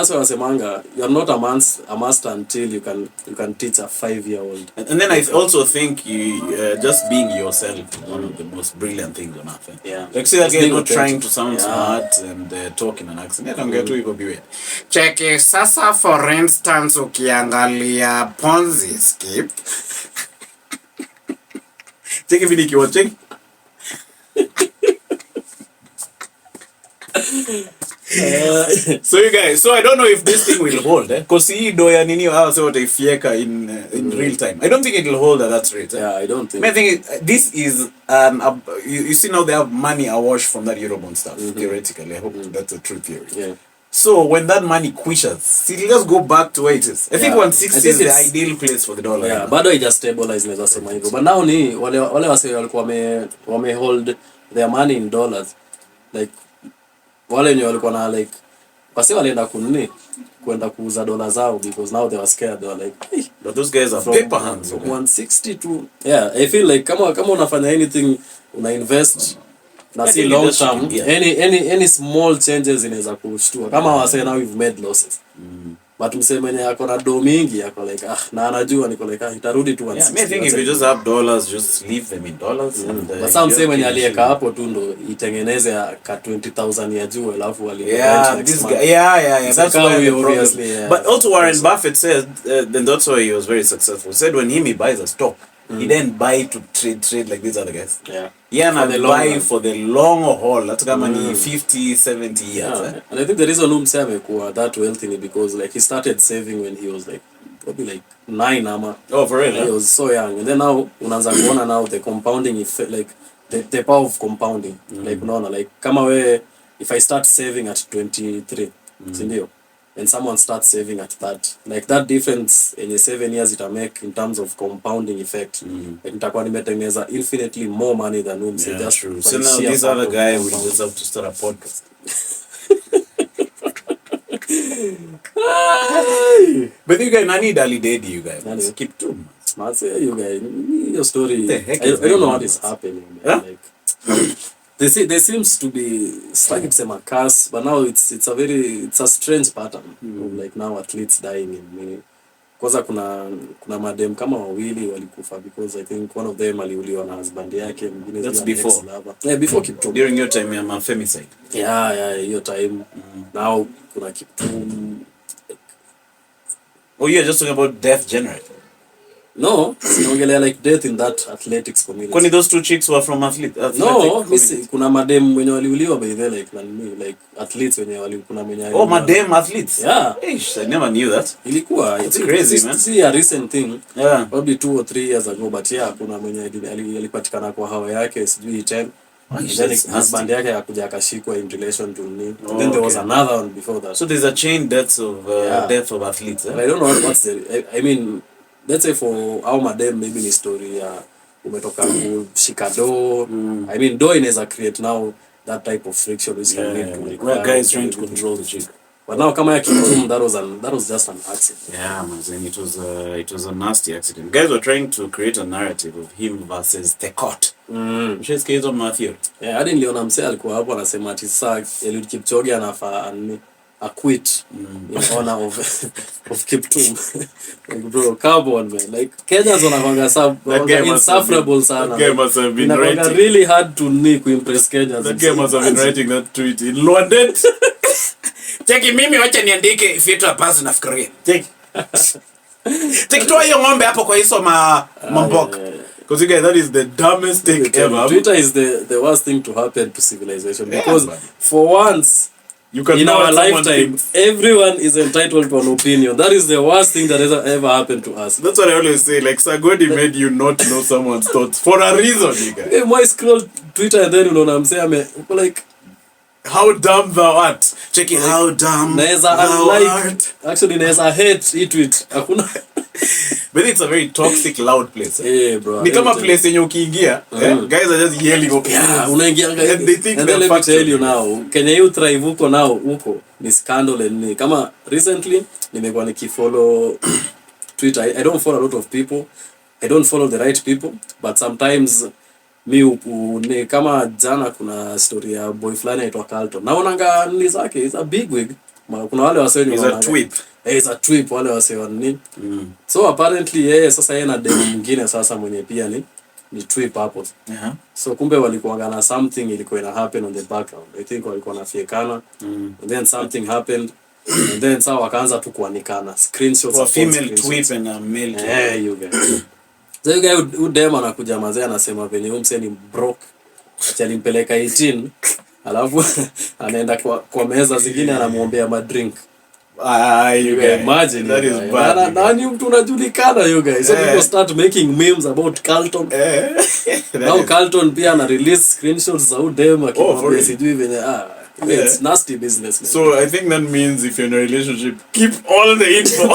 why wasemanga you're not a master until you can teach a 5-year-old. And then I also think you just being yourself is one of the most brilliant things on earth. Yeah. Like say again, not trying to sound smart and talk in an accent. I don't get to even be weird. Cheki sasa for instance ukiangalia Ponzi scheme. Cheki video kiwa cheki. So you guys, so I don't know if this thing will hold, because see doya nini how say what ifieka in real time. I don't think it will hold at that rate. Yeah, I don't think. I think this is you see now they have money awash from that Eurobond stuff. Theoretically, I hope that's a true theory. Yeah. So when that money quishes, it'll just go back to where it is. I think 160 is the ideal place for the dollar. Yeah, bado it just stabilize naweza sema hivyo. But now ni wale wase walikuwa wame hold their money in dollars. Like wale wenye walikuwa na like wase walienda kwenda kuuza dola zao because now they were scared. They were like, hey, but those guys are paper hands. From 160 to I feel like kama unafanya anything una invest na si long term, any small changes inaweza kushtua. Kama wase now we've made losses. But msemenye yako na do mingi yako like na anajua niko like itarudi tu 160. Yeah, I think if you just have dollars, just leave them in dollars. And but some msemenye aliyeka hapo tu ndo itengeneze ka 20,000 ya juu alafu wali this guy that's why we obviously but also Warren Buffett said then that's why he was very successful. He said when he buys a stock he didn't buy to trade like these other guys. And they buy for the long haul. That's kama ni 50 70 years. And I think the reason Umse amekuwa that wealthy is because like he started saving when he was like probably like 9 ama. Oh, for real? He was so young. And then now unaanza kuona now the compounding effect, like the power of compounding. Like unaona like kama we if I start saving at 23 sindio, and someone starts saving at 30, like that difference in 7 years it will make in terms of compounding effect. Like nitakuwa nimetengeneza infinitely more money than Umse. Just true. So now this other guy will just have to start a podcast. But you guys, nani dali dedi you guys? Keep two. smart. Say, you guys, your story. The heck I is don't know going what on? is happening, man. Huh? Like, there seems to be starting to say a curse, but now it's a strange pattern of like now athletes dying in many. Kwanza kuna madem kama wawili walikufa because I think one of them aliuliwa na husband yake, mwingine That's before. Yeah, before Kiptum. During your time I'm a femicide. Yeah, your time. Now kuna Kiptum. Oh, you're just talking about death generally. No, sinaongelea like death in that athletics community. Kwani those two chicks were from No, misi kuna madem wenye waliuliwa by the like athletes wenye kuna mwenye. Oh, madem athletes. Yeah. Ish, I never knew that. Ilikuwa it's crazy, man. See a recent thing. Yeah. Probably 2 or 3 years ago, but yeah, kuna mwenye alipatikana kwa hawa yake sijui 10. Then husband yake akakuja akashikwa in relation to me. Then there was another one before that. So there's a chain death of athletes. Eh? I don't know what's the I mean, let's say for our madam maybe ni story ya umetoka kushika do. I mean, do inaweza create now that type of friction which can lead to like where guys trying to control the chick. But now kama ya Kiptum, that was just an accident. Yeah, man, it was a nasty accident. Guys were trying to create a narrative of him versus the court. Mshesikia Matthew. Yeah, hadi niliona msee alikuwa hapo anasema ati sasa Eliud Kipchoge anafaa quit in honor of Kiptum. Like, bro, come on, man. Like, Kenyans wanakwanga insufferable sana. That guy must have been writing. Really hard to impress Kenyans. That guy must have been writing that tweet in London. Cheki mimi wacha niandike vitu hapa nafikiria. Cheki toa hiyo ng'ombe hapo kwa hizo mambok. Because you guys, that is the dumbest thing ever. Twitter is the worst thing to happen to civilization because for once you can in our lifetime, everyone is entitled to an opinion. That is the worst thing that has ever happened to us. That's what I always say. Like, Sagodi made you not know someone's thoughts for a reason, nigga. Hey, why scroll Twitter and then I'm saying, like, how dumb thou art. Check it, how dumb thou art. Actually, there's a hate it tweet. But it's a very toxic, loud place. Yeah, bro. Ni kama place yenye ukiingia, guys are just yelling up. Yeah, unaingia and they think and then let me tell you now, Kenya you thrive huko now huko ni scandal and ni kama recently nimekuwa nikifollow Twitter. I don't follow a lot of people. I don't follow the right people, but sometimes ni kama jana kuna story ya boy fulani aitwa Carlton. Naonanga ni zake, is a big wig. Kuna wale wasee ni a tweep. Is a tweep wale wasee wani. So apparently yeye sasa yeye na demu mwingine sasa mwenye pia ni tweep hapo. So kumbe walikuwa na something ilikuwa ina happen on the background. I think walikuwa nafiekana. And then something happened. And then sawa wakaanza tu kuanikana screenshots for female tweep and a male tweep. Yeah, you guys. So you guy udem anakuja mazee anasema venye umse ni broke. Alimpeleka 18 alafu anaenda kwa meza zingine anamuombea madrink. You guys imagine that is bad. Nani mtu unajulikana you guys. So people start making memes about Carlton. Now Carlton pia ana release screenshots za udem akimwambia sijui venye it's nasty business, man. So I think that means if you're in a relationship, keep all the info.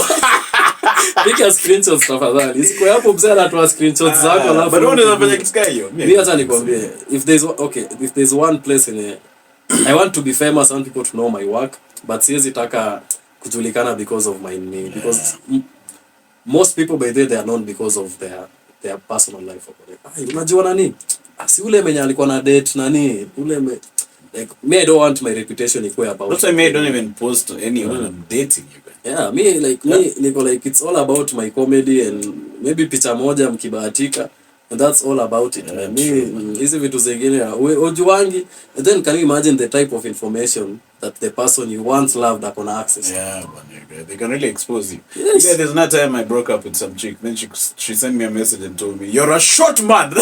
Pick screenshots tafadhali. Isiko hapo mzee anatoa screenshots zako alafu. But what unafanya kitu hiyo? Mimi hata nikwambie if there's one place in I want to be famous, I want people to know my work, but siwezi taka kujulikana because of my name because most people by they are known because of their personal life. Unajua nani? Si ule mwenye alikuwa na date nani? Ule like me, I don't want my reputation equal about. That's why I don't even post to anyone I'm dating you guys. Yeah, me niko like it's all about my comedy and maybe picha moja mkibahatika and that's all about it. Yeah, me hizi vitu zingine ujuangi. And then can you imagine the type of information that the person you once loved akona access? Yeah, man, they can really expose you. Yes. Yeah, there's another time I broke up with some chick. Then she sent me a message and told me, "You're a short man."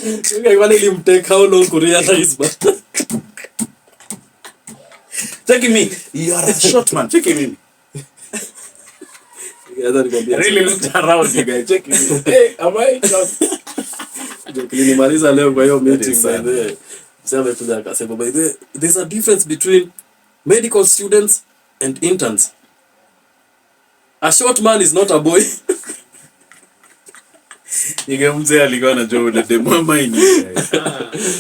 Okay, when him take how long to realize, but taking me, you're a short man. Checking me. I really looked around you guys. Checking me. Hey, am I short? Nilimaliza leo kwa hiyo meeting by the sasa kuja akasema by the there's a difference between medical students and interns. A short man is not a boy. Nigemzee alikuwa anajua ule demo mine.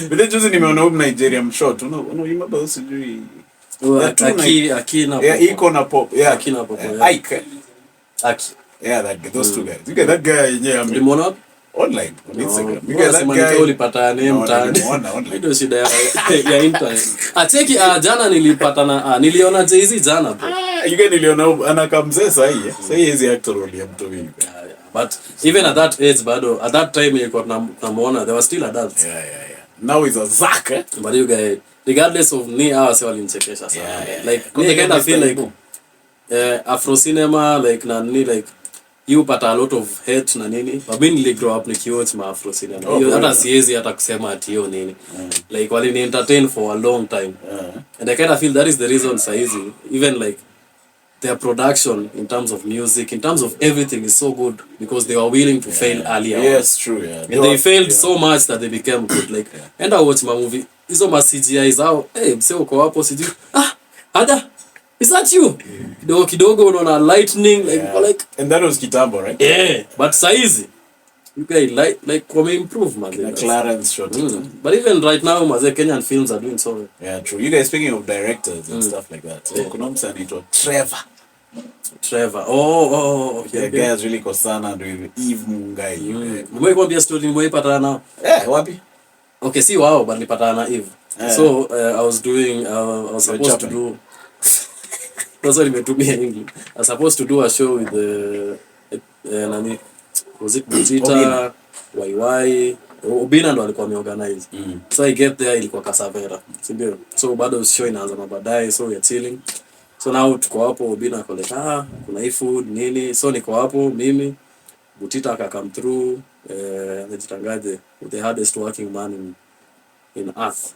Bila juzi nimeona huko Nigeria mshort. Unaimba usijui. Akina. Yeah, iko na pop. Yeah, akina pop. Ike. Aki. Yeah, those two guys. You get that guy yenyewe Limeona online on Instagram. You You get guys that guy. ulipata name mtaani. Ndio shida ya internet. Acheki jana nilipatana niliona Jay-Z jana bro. You get niliona anakamzee sahi. Sahi hizi actor role ya mtu wingi. But even at that age bado at that time ilikuwa tunamuona they were still adults. Yeah. Now he's a Zack. But you guys regardless of ni hours walinchekesha sana. Like I kind of feel like Afro cinema like like you pata a lot of hate na nini. But me nili grow up nikiwatch ma Afro cinema. Hiyo hata siwezi hata kusema ati hiyo nini. Like wali entertain for a long time. And I kind of feel that is the reason saizi even like their production in terms of music, in terms of everything is so good because they were willing to fail earlier. Yes, true, yeah. And they failed so much that they became good. Like, and I watch my movie. Hizo ma CGI zao, mse uko hapo sijui. Ada, is that you? Kidogo unaona lightning like and that was kitambo, right? Yeah, but saizi you guys like come improve man. Like Clarence shot. But even right now maze Kenyan films are doing so well. Yeah, true. You guys speaking of directors and stuff like that. Kuna mtu anaitwa Trevor. Okay. The guy is really kosana with Eve Mungai. Nimekwambia story nimeipata nao. Wapi? Okay, see wow, but nilipata na Eve. So I was supposed to do that's what nimetumia English. I was supposed to do a show with nani was it Bujita, YY, Obina ndo alikuwa ameorganize. So I get there ilikuwa Kasavera. Sindio? So bado show inaanza baadaye so we are chilling. So now tuko hapo Obina akoleta kuna hii food nini. So niko hapo mimi Butita aka come through anajitangaje the hardest working man in earth.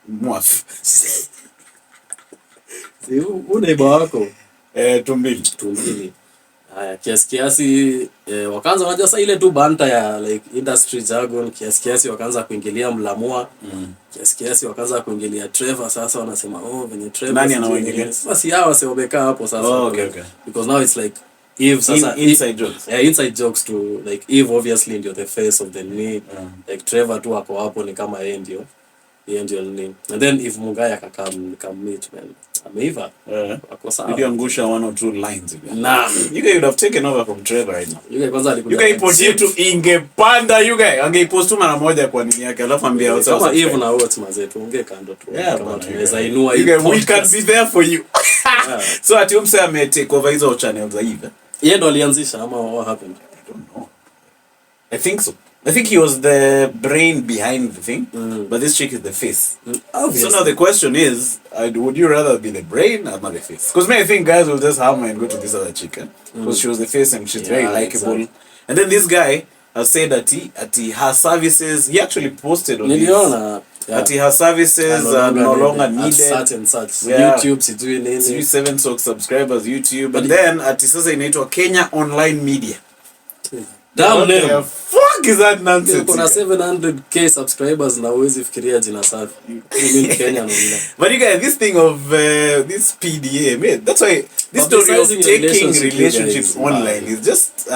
Mwaf. Neighbor wako tumbili. Haya kiasi wakaanza unajua sasa ile tu banta ya like industry jargon kiasi wakaanza kuingilia Mlamua kiasi wakaanza kuingilia Trevor sasa wanasema venye Trevor nani anaoingilia basi hawa waseobeka hapo sasa okay. Because now it's like Eve sasa inside jokes inside jokes to like Eve obviously ndio the face of the knee like Trevor tu ako hapo ni kama yeye ndio nini and then if Mungai akakam meet man ameiva ako sawa ndio angusha one or two lines nah you guys would have taken over from Trevor right now you guys kwanza alikuja you guys post yetu ingepanda you guys angeipost tu mara moja kwa nini yake alafu ambia watu kama Eve na wote mazetu ongee kando tu kama tunaweza inua hii we can be there for you so ati umse ame take over hizo channels za Eve yeye ndo alianzisha ama what happened I don't know I think so I think he was the brain behind the thing, but this chick is the face. So now the question is, would you rather be the brain or not the face? Because I think guys will just hammer and go to this other chick, because she was the face and she's very likable. Exactly. And then this guy has said that her services, he actually posted on that her services are no longer needed. Such and such. Yeah. YouTube, sijui nini. 7 subscribers YouTube. But then sasa inaitwa Kenya Online Media. Damn name. The fuck is that nonsense? Kuna 700k subscribers na uwezi fikiria jina safi. Mimi Kenya online. But you guys, this thing of this PDA, man, that's why this story of taking relationships online is just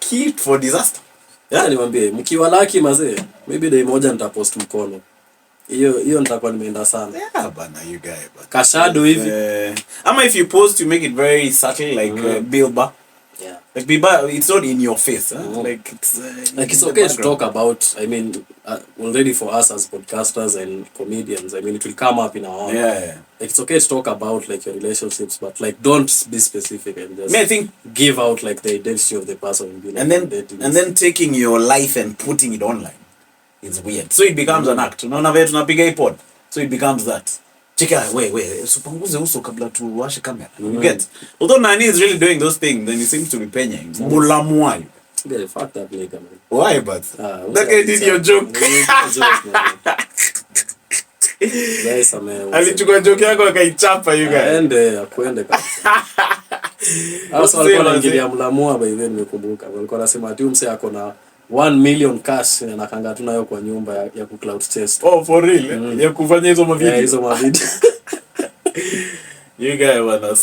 key for disaster. Yeah, niwaambie mkiwa lucky mazee, maybe day moja nitapost mkono. Hiyo nitakuwa nimeenda sana. Yeah, bana you guys. Kashado hivi. Ama if you post you make it very subtle like Bilba. Yeah. Like Biba, it's not in your face, like it's okay to talk about. I mean, already for us as podcasters and comedians, I mean, it will come up in our own. Yeah. Like it's okay to talk about like your relationships, but like don't be specific and just I think give out like the identity of the person. Like, and then taking your life and putting it online is weird. So it becomes an act. Unaona vile tunapiga hii pod. So it becomes that. Chika, wait, usipunguze uso kabla tuwashe kamera. You get? Although Nani is really doing those things, then he seems to be penying. Mulamwa. Yeah, fuck that nigga, man. Why, but? That guy did your joke. Guys, alichukua joke yako akaichapa you guys. Akwende kabisa. Hasa walikuwa wanaingilia Mlamua by then nimekumbuka. Walikuwa wanasema ati umse ako na 1 million cash anakanga tu nayo kwa nyumba ya ku cloud chest. Oh, for real? Ya kufanya hizo mavideo. Hizo mavideo. You guys wanna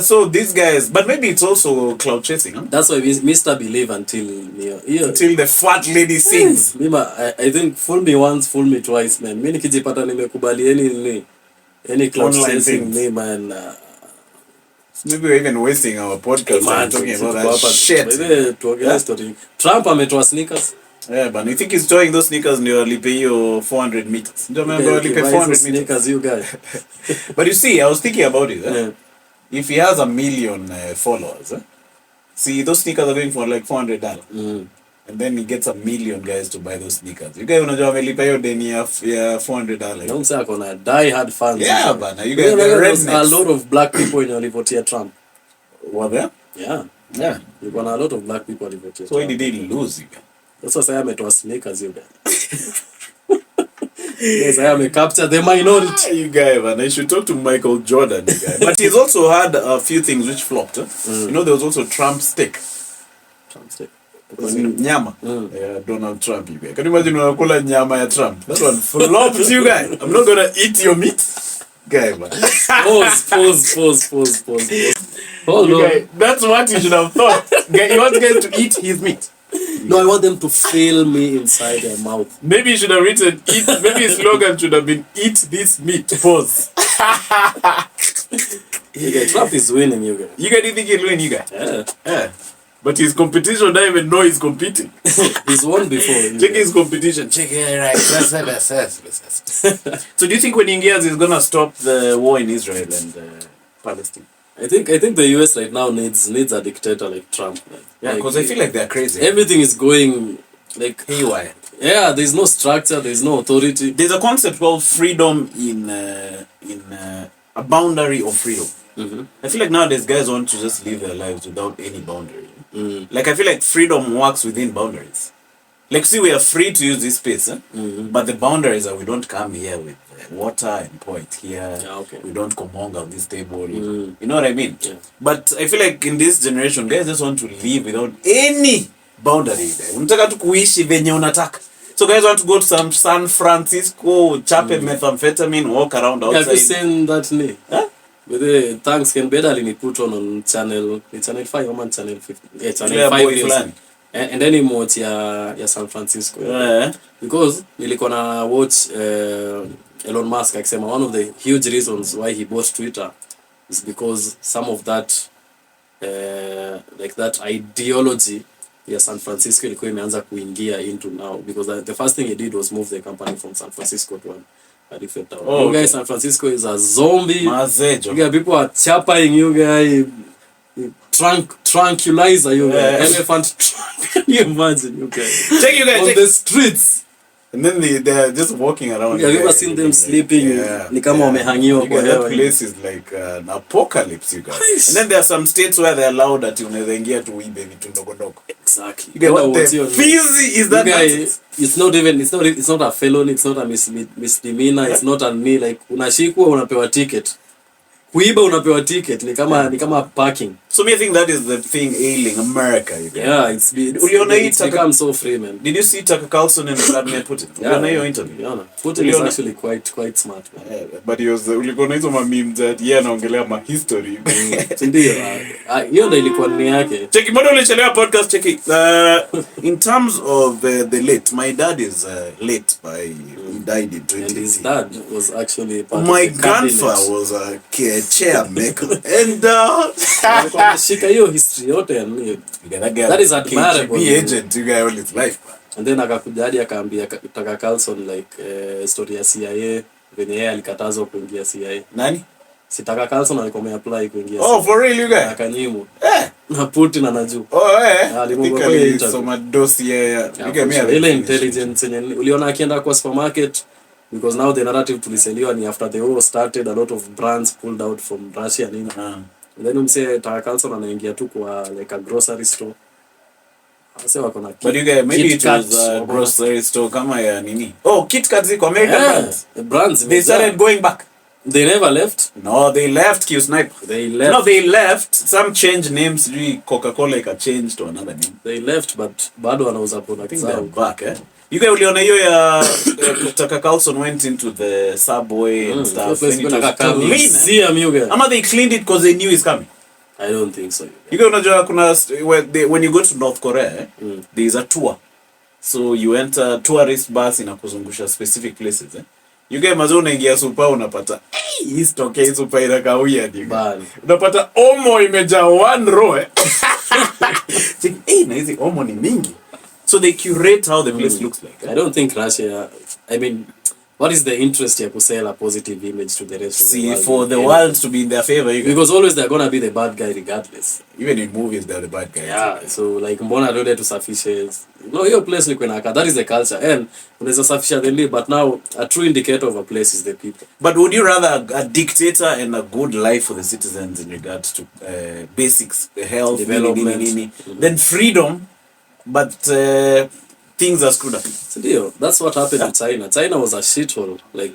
so these guys, but maybe it's also cloud chasing, huh? That's why Mr. Believe until the fat lady sings. I think fool me once, fool me twice, man. Mimi nikijipata nimekubali any cloud chasing me, man. Maybe we're even wasting our podcast talking about that shit. Trump ametoa sneakers. Yeah, but you think he's throwing those sneakers ndio alipe hiyo 400 meters. Ndio remember alipe 400 sneakers you guys. But you see, I was thinking about it. If he has 1 million followers, see those sneakers are going for like $400. And then he gets 1 million guys to buy those sneakers. You guys unajua amelipa hiyo deni ya $400. Don't say akona die hard fans. Yeah, but you guys are a lot of black people in walivotia Trump. Were there? Yeah. Yeah. You got a lot of black people walivotia. So why did he lose you guys? That's why I ametoa sneakers you guys. Yes, I am capture the minority. You guys, man. I should talk to Michael Jordan, you guys. But he's also had a few things which flopped. You know, there was also Trump steak. Trump steak. Nyama. Yeah, Donald Trump, you guys. Can you imagine unakula nyama ya Trump? That one flopped, you guys. I'm not gonna eat your meat. Guy, man. Pause. Hold on. Guys, that's what you should have thought. You want guys to eat his meat. No, I want them to feel me inside their mouth. Maybe you should have written eat. Maybe his slogan should have been eat this meat. Pause. You guys, Trump is winning, you guys. You guys didn't think he'll win, you guys? Yeah. But his competition don't even know he's competing. He's won before. Check his competition. Check it right. So do you think when he gets he's gonna stop the war in Israel and Palestine? I think the US right now needs a dictator like Trump. Yeah, because I feel like they're crazy. Everything is going like haywire. Yeah, there's no structure, there's no authority. There's a concept called freedom in a boundary of freedom. I feel like nowadays guys want to just live their lives without any boundary. Like I feel like freedom works within boundaries. Like see, we are free to use this space, but the boundaries are we don't come here with water and pour it here. Yeah, okay. We don't comong on this table. You know what I mean? Yeah. But I feel like in this generation, guys just want to live without any boundary. Unataka tu kuishi venye unataka. So guys want to go to some San Francisco, chape methamphetamine, walk around outside. Have you seen that knee? Huh? But the thanks can better than put on channel 5 or channel 50. Yeah, channel 5 and then emote ya San Francisco. Yeah. Because nilikuwa na watch Elon Musk akisema one of the huge reasons why he bought Twitter is because some of that like that ideology ya San Francisco ilikuwa imeanza kuingia into now, because the first thing he did was move the company from San Francisco to a different town. You guys, San Francisco is a zombie. You guys, people are chapping you guys. Tranquilizer you guys. Elephant trunk. Can you imagine you guys? Check you guys on the streets. And then they're just walking around. Have you ever seen them sleeping? Ni kama wamehangiwa kwa hewa. That place is like an apocalypse, you guys. And then there are some states where they're allowed that unaweza ingia tu uibe vitu ndogo ndogo. Exactly. You get what the fizzy is that? Guys, it's not a felony, it's not a misdemeanor, it's not a knee, like unashikwa unapewa ticket. Kuiba unapewa ticket ni kama parking. So me I think that is the thing ailing America, you guys. Yeah, it's become so free, man. Did you see Tucker Carlson and Vladimir Putin? Yeah, your interview. Yeah, Putin is actually quite smart, man. Yeah, but he was ulikona hizo memes that anaongelea ma history. Ndio. Hiyo ndio ilikuwa ni yake. Check it, model chelewa podcast, check it. In terms of the late, my dad is late he died in 20. And his dad was actually part my of the grandfather was a chair maker. And shika hiyo history yote ya nini. That is admirable. Be agent you guy all his life. And then akakuja hadi akaambia Tucker Carlson like story ya CIA venye yeye alikatazwa kuingia CIA. Nani? Si Tucker Carlson alikuwa ameapply kuingia CIA. Oh, for real you guy? Akanyimwa. Na Putin anajua. Alimwambia soma dossier ile intelligence yenye uliona akienda kwa supermarket, because now the narrative tuliseliwa ni after the war started a lot of brands pulled out from Russia nini. And then umse Tucker Carlson anaingia tu kwa like a grocery store. Ase wako na but you guys, maybe it was a grocery store kama ya nini. Oh, KitKat ziko American brands. The brands they started going back. They never left. No, they left Q Sniper. They left. No, they left. Some changed names. Coca-Cola like a change to another name. They left, but bado wanauza products zao. They're back, eh? You guys uliona hiyo ya Tucker Carlson went into the subway and stuff. Ama they cleaned it because they knew he's coming. I don't think so. You guys unajua kuna when you go to North Korea, there is a tour. So you enter tourist bus inakuzungusha specific places, eh? You guys mazo unaingia super unapata hii stock hizo paira kawia diga. Bali. Unapata omo imejaa one row. Na hizi omo ni mingi. So they curate how the place looks like. I don't think Russia, I mean, what is the interest here to sell a positive image to the rest of the world? For the world to be in their favor. Because always they're going to be the bad guy regardless. Even in movies, they're the bad guys. Yeah, so like mbona loaded to sufficient. No, your place like that is the culture. And there's a sufficient, but now a true indicator of a place is the people. But would you rather a dictator and a good life for the citizens in regards to basics, health, development, than freedom, but things are screwed up? So that's what happened in China. China was a shithole, like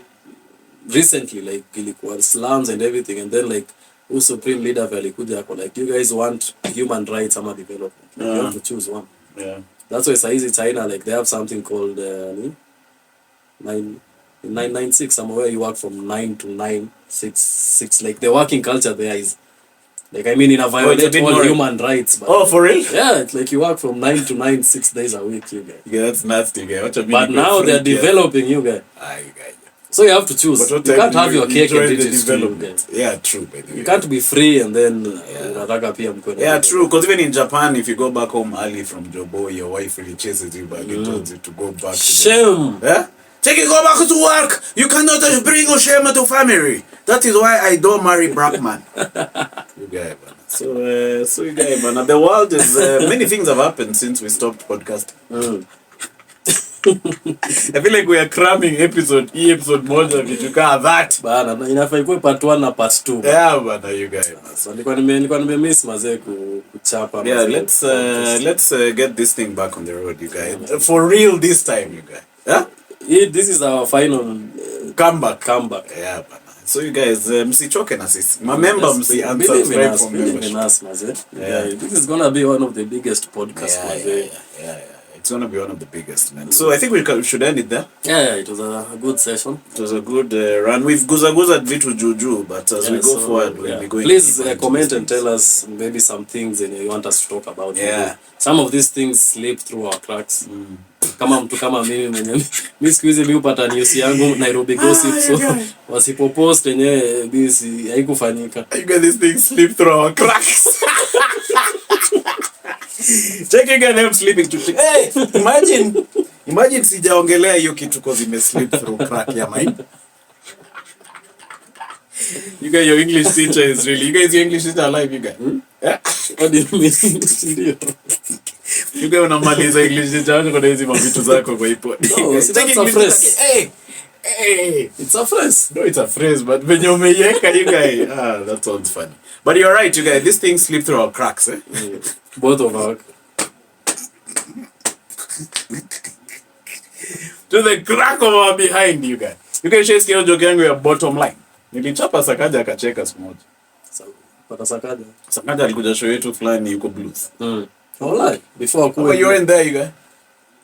recently, like ilikuwa slums and everything, and then like who supreme leader valikuja ako like, you guys want human rights ama development, you have to choose one. Yeah, that's why saizi China, like they have something called 996, somewhere you work from 9 to 966. Like the working culture there is like, I mean, in a violate all human rights. But for real? Yeah, it's like you work from 9 to 9, 6 days a week, you guys. Yeah, that's nasty, guy. But now they're developing, you guys. So you have to choose. You can't have your cake and eat it too, guys. Yeah, true, by the way. You can't be free and then yeah, true. Because even in Japan, if you go back home early from Jobo, your wife really chases you back and tells you to go back. Shame. Yeah? Take it, go back to work. You cannot bring shame to family. That is why I don't marry black man. You guys, man. So you guys, man. The world is many things have happened since we stopped podcasting. I feel like we are cramming episode moja vitu kaa that. Bana, inafaa ikuwe part 1 na part 2. Yeah, bana, you guys. So nilikuwa nimemiss mazee kuchapa. Yeah, let's get this thing back on the road, you guys. For real this time, you guys. Yeah? This is our final comeback. Yeah, bana. So you guys, msichoke na sisi. Remember, msi unsubscribe from membership. Yeah, this is gonna be one of the biggest podcasts. Yeah. It's gonna be one of the biggest, man. So I think we should end it there. Yeah, it was a good session. It was a good run. We've guza vitu juju, but as we go forward, we'll be going. Please comment and tell us maybe some things that you want us to talk about. Yeah. Some of these things slip through our cracks. Kama mtu kama mimi mwenyewe mimi siku hizi mimi upata news yangu Nairobi gossip, so wasipopost yenyewe busy haikufanyika. You got this thing slip through our cracks. Check you can help sleeping to hey, imagine sijaongelea hiyo kitu cause ime slip through crack ya mine. You guys, your English teacher is really, you guys, your English teacher alive, you guys. Yeah? What do you mean? Ndio. You guys unamaliza English teacher wako kwa hizo mavitu zako kwa ipo. No, that's a phrase. Hey, it's a phrase. No, it's a phrase, but when you umeyeka, you guys, that sounds funny. But you're right, you guys, this thing slipped through our cracks, eh? Both of our to the crack of our behind, you guys. You can share skill joke yangu ya bottom line. Nilichapa Sakaja akacheka siku moja. Pata Sakaja. Sakaja alikuja show yetu fulani yuko blues. Alright, before you weren't there, you guys.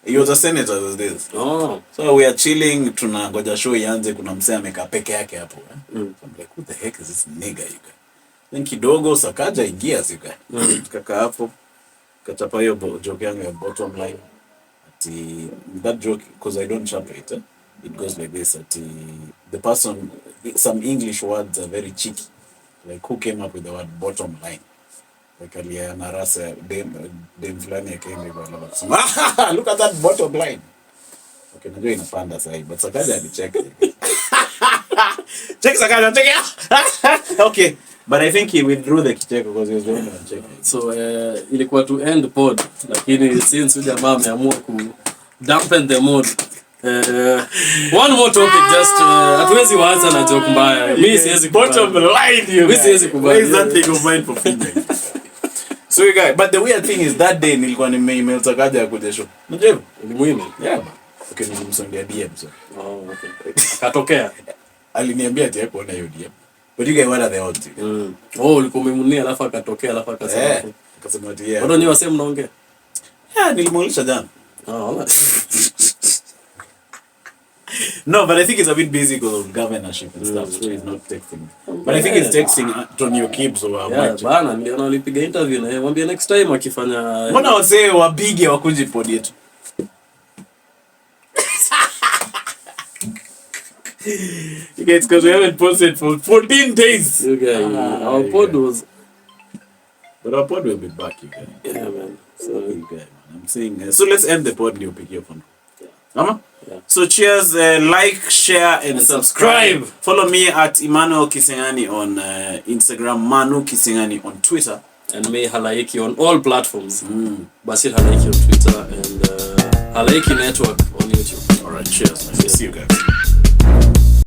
He was a senator those days. Oh. So we are chilling, tunangoja show ianze, kuna msee amekaa peke yake hapo. I'm like, what the heck is this nigga, you guys? Then kidogo Sakaja ingia, you guys. Kaka hapo. Kachapa hiyo joke yangu ya bottom line. Ati, that joke, because I don't chap it, it goes like this. Ati, the person, some English words are very cheeky. Like, who came up with the word bottom line? Like, aliana rasa, dem fulani ya kende kwa laba kusema, look at that bottom line. Okay, najua inapanda sahi, but Sakaja alicheka. Check Sakaja, check it. Okay. But I think he withdrew the kicheko because he was going to check. So ilikuwa to end pod, lakini since jamaa ameamua ku dampen the mood. One more topic, just hatuwezi waacha na joke mbaya. Mimi siwezi bottom line you. Mimi siwezi kubali. Where is that thing of mine for feedback? So you guys, but the weird thing is that day nilikuwa email Sakaja ya kuja show. Unajua? Ni muhimu. Yeah. Okay, nilimsondia DM so. Oh, okay. Akatokea. Aliniambia ati hapo na hiyo DM. But you guys, what are the odds? Ulikuwa umemnunia alafu akatokea alafu akasema. Akasema ati yeah. Bado ni wasema mnaongea? Yeah, nilimuuliza jana. Alright. No, but I think it's a bit busy because of governorship and stuff, so he's not texting. But I think he's texting Antonio Gibbs or yeah, bana, niliona alipiga interview na yeye. Mwambie next time akifanya. Mbona wasee wabige wakuji pod yetu? You guys, because we haven't posted for 14 days. You guys, our pod was... But our pod will be back, you guys. Yeah, man. So, you guys, man. I'm saying... so let's end the pod and you pick your phone. Yeah. Mama? Yeah. So cheers, like, share, and subscribe. Follow me at Emmanuel Kisengani on Instagram, Manu Kisengani on Twitter. And me Halaiki on all platforms. Basil Halaiki on Twitter and Halaiki Network on YouTube. Alright, cheers. Man. See you guys.